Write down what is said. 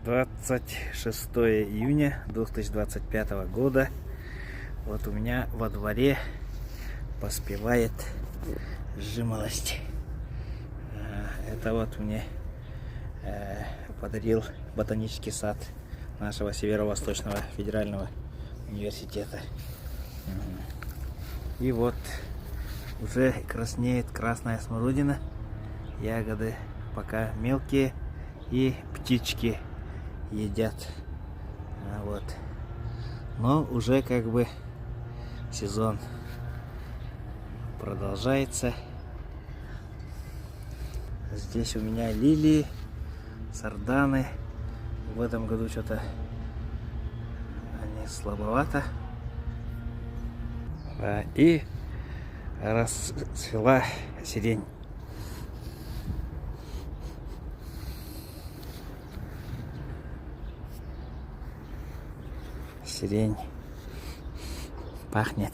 26 июня 2025 года. Вот у меня во дворе поспевает жимолость. Это вот мне подарил ботанический сад нашего Северо-Восточного федерального университета. И вот уже краснеет красная смородина. Ягоды пока мелкие, и птички едят. Вот. Но уже как бы сезон продолжается. Здесь у меня лилии, сарданы. В этом году что-то они слабовато. И расцвела сирень. Сирень пахнет